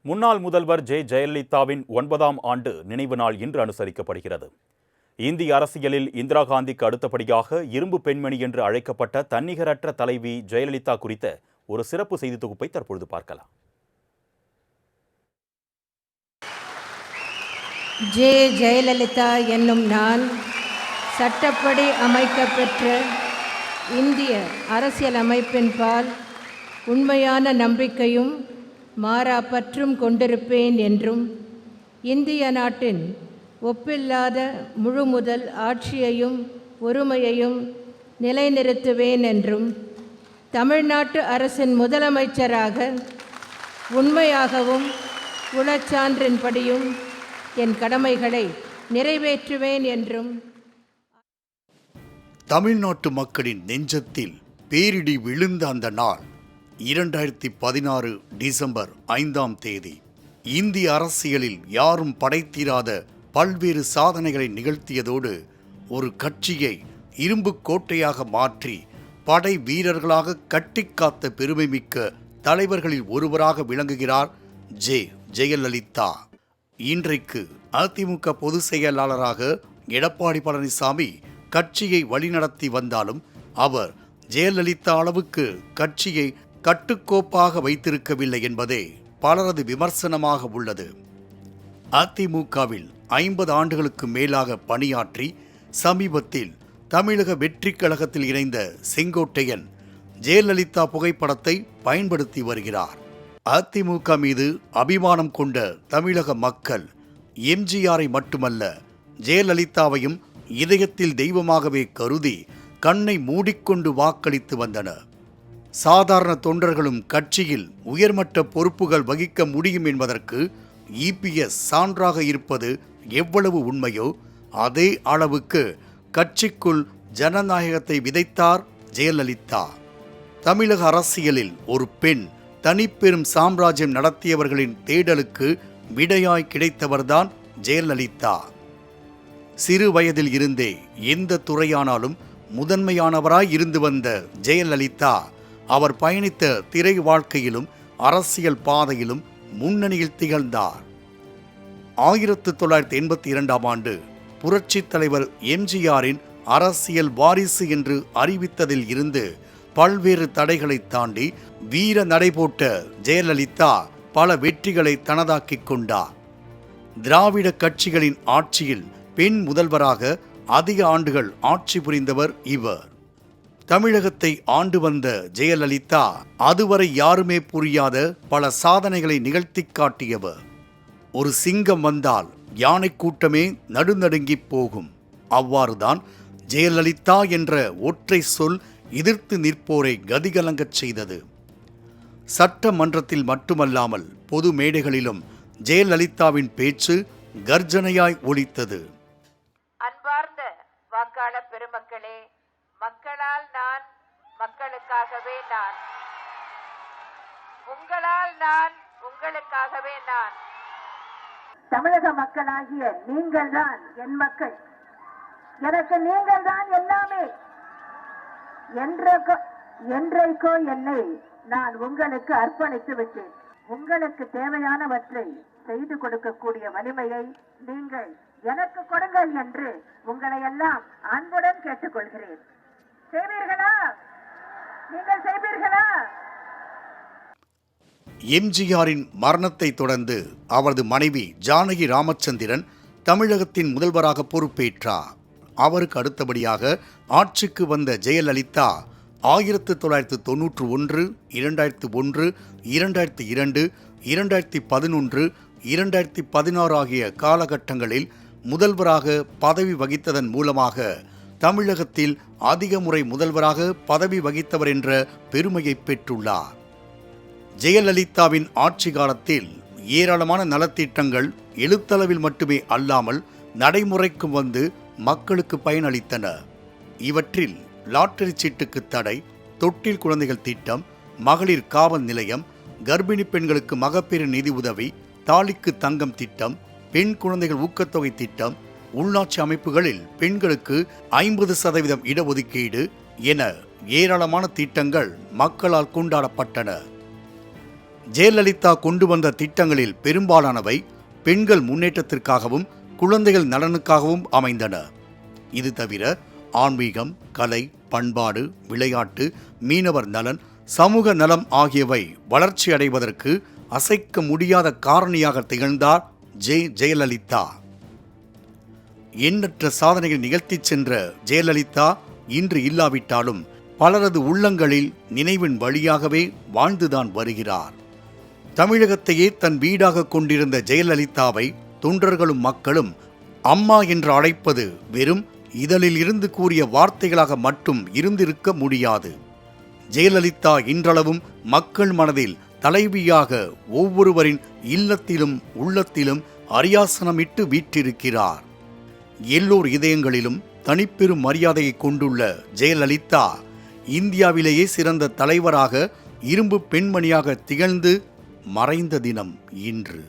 முன்னாள் முதல்வர் ஜெயலலிதாவின் 9ஆம் ஆண்டு நினைவு நாள் இன்று அனுசரிக்கப்படுகிறது. இந்திய அரசியலில் இந்திரா காந்திக்கு அடுத்தபடியாக இரும்பு பெண்மணி என்று அழைக்கப்பட்ட தன்னிகரற்ற தலைவி ஜெயலலிதா குறித்த ஒரு சிறப்பு செய்தி தொகுப்பை தற்பொழுது பார்க்கலாம். ஜெயலலிதா என்னும் நான் சட்டப்படி அமைக்கப்பெற்ற இந்திய அரசியல் அமைப்பின் பால் உண்மையான நம்பிக்கையும் மாறா பற்றும் கொண்டிருப்பேன் என்றும் இந்திய நாட்டின் ஒப்பில்லாத முழுமுதல் ஆட்சியையும் ஒருமையையும் நிலைநிறுத்துவேன் என்றும் தமிழ்நாட்டு அரசின் முதலமைச்சராக உண்மையாகவும் உளச்சான்றின்படியும் என் கடமைகளை நிறைவேற்றுவேன் என்றும். தமிழ்நாட்டு மக்களின் நெஞ்சத்தில் பேரிடி விழுந்த அந்த நாள் 2016 டிசம்பர் 5ஆம் தேதி. இந்திய அரசியலில் யாரும் படைத்திராத பல்வேறு சாதனைகளை நிகழ்த்தியதோடு ஒரு கட்சியை இரும்பு கோட்டையாக மாற்றி படை வீரர்களாக கட்டிக்காத்த பெருமைமிக்க தலைவர்களில் ஒருவராக விளங்குகிறார் ஜெயலலிதா. இன்றைக்கு அதிமுக பொதுச் செயலாளராக எடப்பாடி பழனிசாமி கட்சியை வழிநடத்தி வந்தாலும் அவர் ஜெயலலிதா அளவுக்கு கட்சியை கட்டுக்கோப்பாக வைத்திருக்கவில்லை என்பதே பலரது விமர்சனமாக உள்ளது. அதிமுகவில் 50 ஆண்டுகளுக்கு மேலாக பணியாற்றி சமீபத்தில் தமிழக வெற்றிக் கழகத்தில் இணைந்த செங்கோட்டையன் ஜெயலலிதா புகைப்படத்தை பயன்படுத்தி வருகிறார். அதிமுக மீது அபிமானம் கொண்ட தமிழக மக்கள் எம்ஜிஆரை மட்டுமல்ல ஜெயலலிதாவையும் இதயத்தில் தெய்வமாகவே கருதி கண்ணை மூடிக்கொண்டு வாக்களித்து வந்தனர். சாதாரண தொண்டர்களும் கட்சியில் உயர்மட்ட பொறுப்புகள் வகிக்க முடியும் என்பதற்கு இபிஎஸ் சான்றாக இருப்பது எவ்வளவு உண்மையோ அதே அளவுக்கு கட்சிக்குள் ஜனநாயகத்தை விதைத்தார் ஜெயலலிதா. தமிழக அரசியலில் ஒரு பெண் தனிப்பெரும் சாம்ராஜ்யம் நடத்தியவர்களின் தேடலுக்கு விடையாய் கிடைத்தவர்தான் ஜெயலலிதா. சிறு வயதில் இருந்தே எந்த துறையானாலும் முதன்மையானவராய் இருந்து வந்த ஜெயலலிதா அவர் பயணித்த திரை வாழ்க்கையிலும் அரசியல் பாதையிலும் முன்னணியில் திகழ்ந்தார். 1982ஆம் ஆண்டு புரட்சித் தலைவர் எம்ஜிஆரின் அரசியல் வாரிசு என்று அறிவித்ததில் இருந்து பல்வேறு தடைகளை தாண்டி வீர நடைபோட்ட ஜெயலலிதா பல வெற்றிகளை தனதாக்கிக் கொண்டார். திராவிட கட்சிகளின் ஆட்சியில் பெண் முதல்வராக அதிக ஆண்டுகள் ஆட்சி புரிந்தவர் இவர். தமிழகத்தை ஆண்டு வந்த ஜெயலலிதா அதுவரை யாருமே புரியாத பல சாதனைகளை நிகழ்த்தி காட்டியவர். ஒரு சிங்கம் வந்தால் யானை கூட்டமே நடுநடுங்கி போகும். அவ்வாறுதான் ஜெயலலிதா என்ற ஒற்றை சொல் எதிர்த்து நிற்போரை கதிகலங்கச் செய்தது. சட்டமன்றத்தில் மட்டுமல்லாமல் பொது மேடைகளிலும் ஜெயலலிதாவின் பேச்சு கர்ஜனையாய் ஒலித்தது. அன்பார்ந்த வாக்காளர் பெருமக்களே, மக்களால் நான், மக்களுக்காகவே நான், உங்களால் நான், உங்களுக்காகவே நான். தமிழக மக்களாகிய நீங்கள் தான் என் மக்கள். எனக்கு நீங்கள் தான் எல்லாமே. என்றைக்கோ என்னை நான் உங்களுக்கு அர்ப்பணித்து விட்டேன். உங்களுக்கு தேவையானவற்றை செய்து கொடுக்கக்கூடிய வலிமையை நீங்கள் எனக்கு கொடுங்கள் என்று உங்களை எல்லாம் அன்புடன் கேட்டுக்கொள்கிறேன். செய்வீர்களா? நீங்கள் செய்வீர்களா? எம்ஜிஆரின் மரணத்தை தொடர்ந்து அவரது மனைவி ஜானகி ராமச்சந்திரன் தமிழகத்தின் முதல்வராக பொறுப்பேற்றார். அவருக்கு அடுத்தபடியாக ஆட்சிக்கு வந்த ஜெயலலிதா 1991, 2001, 2002, 2011, 2016 ஆகிய காலகட்டங்களில் முதல்வராக பதவி வகித்ததன் மூலமாக தமிழகத்தில் அதிக முறை முதல்வராக பதவி வகித்தவர் என்ற பெருமையை பெற்றுள்ளார். ஜெயலலிதாவின் ஆட்சி காலத்தில் ஏராளமான நலத்திட்டங்கள் எழுத்தளவில் மட்டுமே அல்லாமல் நடைமுறைக்கும் வந்து மக்களுக்கு பயனளித்தன. இவற்றில் லாட்டரி சீட்டுக்கு தடை, தொட்டில் குழந்தைகள் திட்டம், மகளிர் காவல் நிலையம், கர்ப்பிணி பெண்களுக்கு மகப்பேறு நிதி உதவி, தாலிக்கு தங்கம் திட்டம், பெண் குழந்தைகள் ஊக்கத்தொகை திட்டம், உள்ளாட்சி அமைப்புகளில் பெண்களுக்கு 50% இடஒதுக்கீடு என ஏராளமான திட்டங்கள் மக்களால் கொண்டாடப்பட்டன. ஜெயலலிதா கொண்டு வந்த திட்டங்களில் பெரும்பாலானவை பெண்கள் முன்னேற்றத்திற்காகவும் குழந்தைகள் நலனுக்காகவும் அமைந்தன. இது தவிர ஆன்மீகம், கலை, பண்பாடு, விளையாட்டு, மீனவர் நலன், சமூக நலம் ஆகியவை வளர்ச்சி அடைவதற்கு அசைக்க முடியாத காரணியாக திகழ்ந்தார் ஜெயலலிதா. எண்ணற்ற சாதனைகள் நிகழ்த்திச் சென்ற ஜெயலலிதா இன்று இல்லாவிட்டாலும் பலரது உள்ளங்களில் நினைவின் வழியாகவே வாழ்ந்துதான் வருகிறார். தமிழகத்தையே தன் வீடாக கொண்டிருந்த ஜெயலலிதாவை தொண்டர்களும் மக்களும் அம்மா என்று அழைப்பது வெறும் இதழில் இருந்து கூறிய வார்த்தைகளாக மட்டும் இருந்திருக்க முடியாது. ஜெயலலிதா இன்றளவும் மக்கள் மனதில் தலைவியாக ஒவ்வொருவரின் இல்லத்திலும் உள்ளத்திலும் அரியாசனமிட்டு வீற்றிருக்கிறார். எல்லோர் இதயங்களிலும் தனிப்பெரும் மரியாதையை கொண்டுள்ள ஜெயலலிதா இந்தியாவிலேயே சிறந்த தலைவராக, இரும்பு பெண்மணியாக திகழ்ந்து மறைந்த தினம் இன்று.